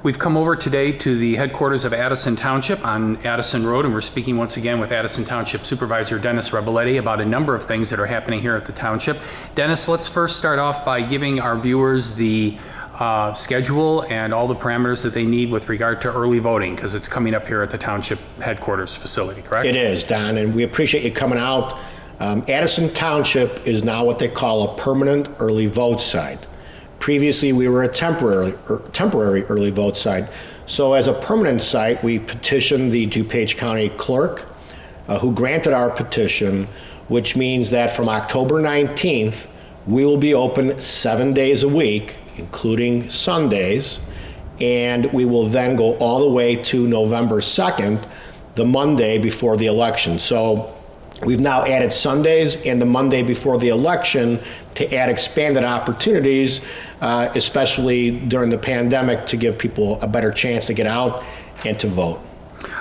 We've come over today to the headquarters of Addison Township on Addison Road, and we're speaking once again with Addison Township Supervisor Dennis Reboletti about a number of things that are happening here at the township. Dennis, let's first start off by giving our viewers the schedule and all the parameters that they need with regard to early voting, because it's coming up here at the township headquarters facility, correct? It is, Don, and we appreciate you coming out. Addison Township is now what they call a permanent early vote site. Previously, we were a temporary early vote site. So as a permanent site, we petitioned the Dupage County Clerk, who granted our petition, which means that from October 19th, we will be open 7 days a week, including Sundays, and we will then go all the way to November 2nd, the Monday before the election. So we've now added Sundays and the Monday before the election to add expanded opportunities, especially during the pandemic, to give people a better chance to get out and to vote.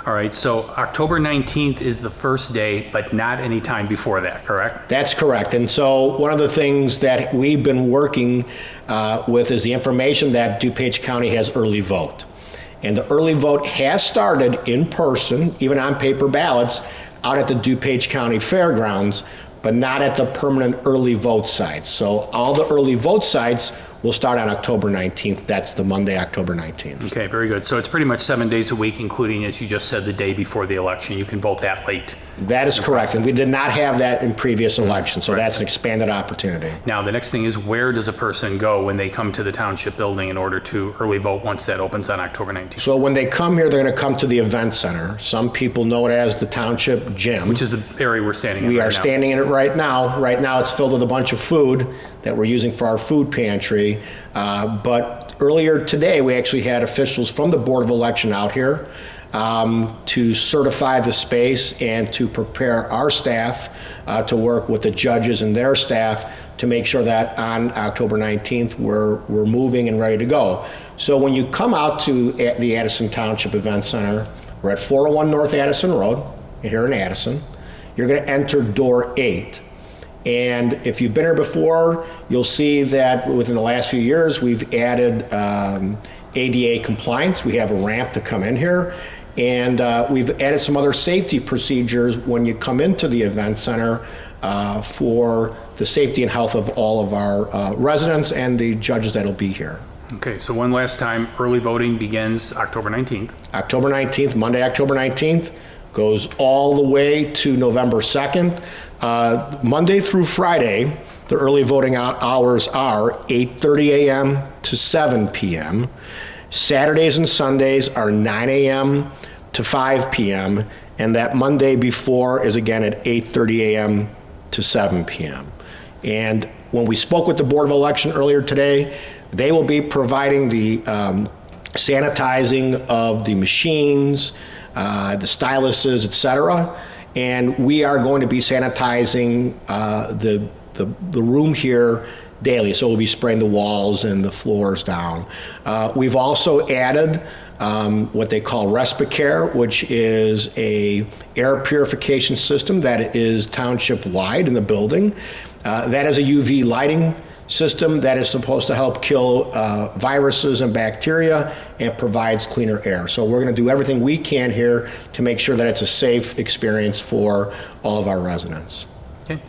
All right, so October 19th is the first day, but not any time before that, correct? That's correct. And so one of the things that we've been working with is the information that Dupage County has early vote. And the early vote has started in person, even on paper ballots, out at the Dupage County Fairgrounds, but not at the permanent early vote sites. So all the early vote sites will start on October 19th. That's the Monday, October 19th. Okay, very good. So it's pretty much 7 days a week, including, as you just said, the day before the election. You can vote that late. That is correct, and we did not have that in previous elections, so that's an expanded opportunity. Now, the next thing is, where does a person go when they come to the township building in order to early vote once that opens on October 19th? So when they come here, they're going to come to the event center. Some people know it as the Township Gym. Which is the area we're standing in right now. We are standing in it right now. Right now, it's filled with a bunch of food that we're using for our food pantry. But earlier today, we actually had officials from the Board of Election out here to certify the space and to prepare our staff to work with the judges and their staff to make sure that on October 19th we're moving and ready to go. So when you come out to the Addison Township Event Center, we're at 401 North Addison Road here in Addison. You're going to enter door 8. And if you've been here before, you'll see that within the last few years, we've added ADA compliance. We have a ramp to come in here. And we've added some other safety procedures when you come into the event center for the safety and health of all of our residents and the judges that'll be here. Okay, so one last time, early voting begins October 19th. October 19th, Monday, October 19th, goes all the way to November 2nd. Monday through Friday, the early voting hours are 8:30 a.m. to 7 p.m. Saturdays and Sundays are 9 a.m. to 5 p.m. And that Monday before is again at 8:30 a.m. to 7 p.m. And when we spoke with the Board of Election earlier today, they will be providing the sanitizing of the machines, the styluses, etc. And we are going to be sanitizing the room here daily. So we'll be spraying the walls and the floors down. We've also added what they call Respicare, which is a air purification system that is township-wide in the building. That is a UV lighting system that is supposed to help kill viruses and bacteria and provides cleaner air. So we're going to do everything we can here to make sure that it's a safe experience for all of our residents. Okay.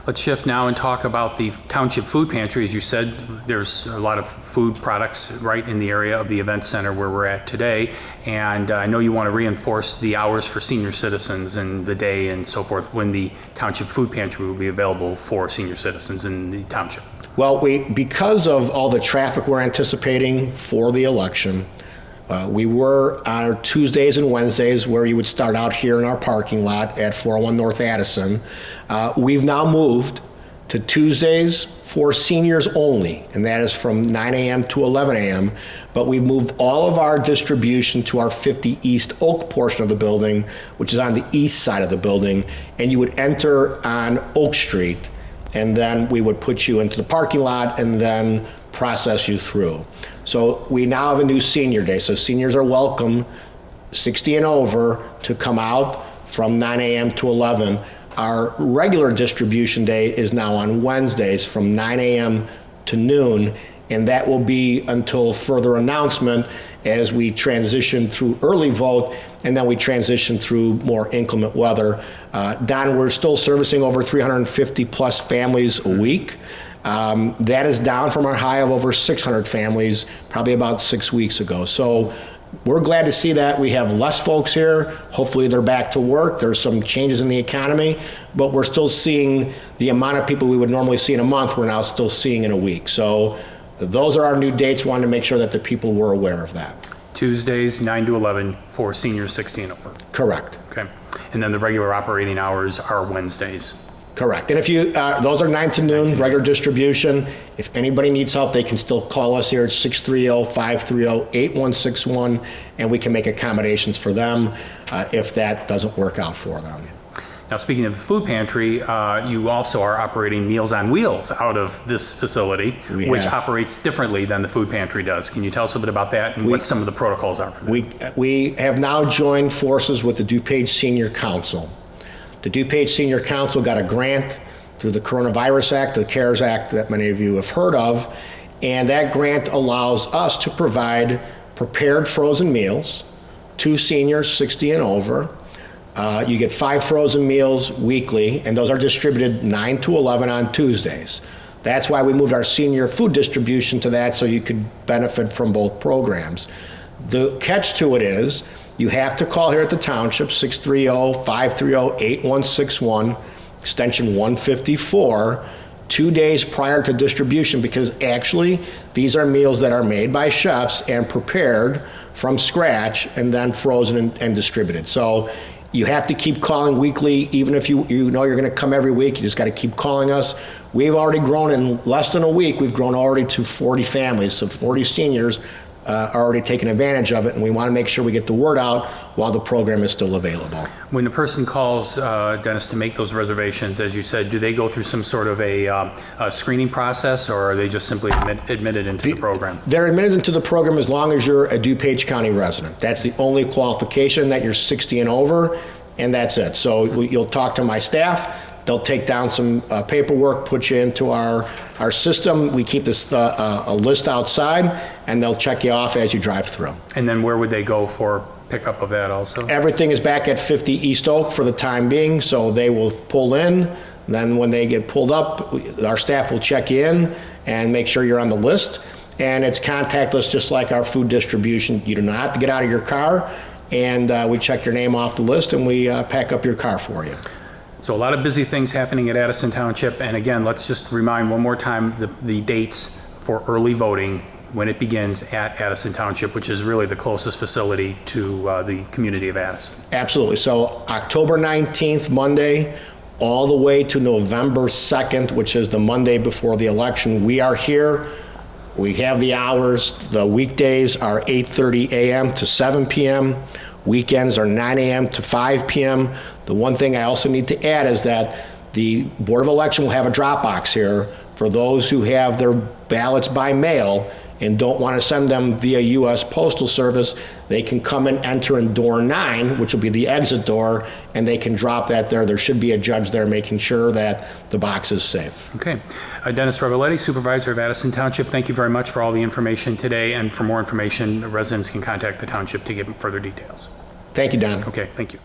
Let's shift now and talk about the Township Food Pantry. As you said, there's a lot of food products right in the area of the event center where we're at today. And I know you want to reinforce the hours for senior citizens and the day and so forth when the Township Food Pantry will be available for senior citizens in the township. Well, because of all the traffic we're anticipating for the election, we were on our Tuesdays and Wednesdays where you would start out here in our parking lot at 401 North Addison. We've now moved to Tuesdays for seniors only, and that is from 9 a.m. to 11 a.m. But we've moved all of our distribution to our 50 East Oak portion of the building, which is on the east side of the building, and you would enter on Oak Street, and then we would put you into the parking lot and then process you through. So we now have a new senior day. So seniors are welcome, 60 and over, to come out from 9 a.m. to 11. Our regular distribution day is now on Wednesdays from 9 a.m. to noon, and that will be until further announcement as we transition through early vote, and then we transition through more inclement weather. Don, we're still servicing over 350 plus families a week. That is down from our high of over 600 families probably about 6 weeks ago. So we're glad to see that. We have less folks here. Hopefully they're back to work. There's some changes in the economy, but we're still seeing the amount of people we would normally see in a month, we're now still seeing in a week. So those are our new dates. Wanted to make sure that the people were aware of that. Tuesdays, 9 to 11 for seniors 60 and over. Correct. Okay. And then the regular operating hours are Wednesdays. Correct. And if you, those are 9 to noon, regular distribution. If anybody needs help, they can still call us here at 630-530-8161, and we can make accommodations for them if that doesn't work out for them. Now, speaking of the food pantry, you also are operating Meals on Wheels out of this facility, which operates differently than the food pantry does. Can you tell us a bit about that and what some of the protocols are for that? We have now joined forces with the Dupage Senior Council. The Dupage Senior Council got a grant through the Coronavirus Act, the CARES Act that many of you have heard of, and that grant allows us to provide prepared frozen meals to seniors 60 and over. You get 5 frozen meals weekly, and those are distributed 9 to 11 on Tuesdays. That's why we moved our senior food distribution to that, so you could benefit from both programs. The catch to it is, you have to call here at the township, 630-530-8161, extension 154, 2 days prior to distribution, because actually these are meals that are made by chefs and prepared from scratch and then frozen and distributed. So you have to keep calling weekly, even if you know you're going to come every week. You just got to keep calling us. We've already grown in less than a week. We've grown already to 40 families, so 40 seniors are already taking advantage of it, and we want to make sure we get the word out while the program is still available. When a person calls, Dennis, to make those reservations, as you said, do they go through some sort of a screening process, or are they just simply admitted into the program? They're admitted into the program as long as you're a DuPage County resident. That's the only qualification, that you're 60 and over, and that's it. So you'll talk to my staff. They'll take down some paperwork, put you into our system. We keep this a list outside, and they'll check you off as you drive through. And then where would they go for pickup of that also? Everything is back at 50 East Oak for the time being, so they will pull in. Then when they get pulled up, our staff will check you in and make sure you're on the list. And it's contactless, just like our food distribution. You do not have to get out of your car, and we check your name off the list, and we pack up your car for you. So a lot of busy things happening at Addison Township. And again, let's just remind one more time the dates for early voting when it begins at Addison Township, which is really the closest facility to the community of Addison. Absolutely. So October 19th, Monday, all the way to November 2nd, which is the Monday before the election, we are here. We have the hours. The weekdays are 8:30 a.m. to 7 p.m. Weekends are 9 a.m. to 5 p.m. The one thing I also need to add is that the Board of Election will have a drop box here for those who have their ballots by mail and don't want to send them via U.S. Postal Service. They can come and enter in door 9, which will be the exit door, and they can drop that there. There should be a judge there making sure that the box is safe. Okay. Dennis Reboletti, Supervisor of Addison Township, thank you very much for all the information today. And for more information, residents can contact the township to get further details. Thank you, Don. Okay, thank you.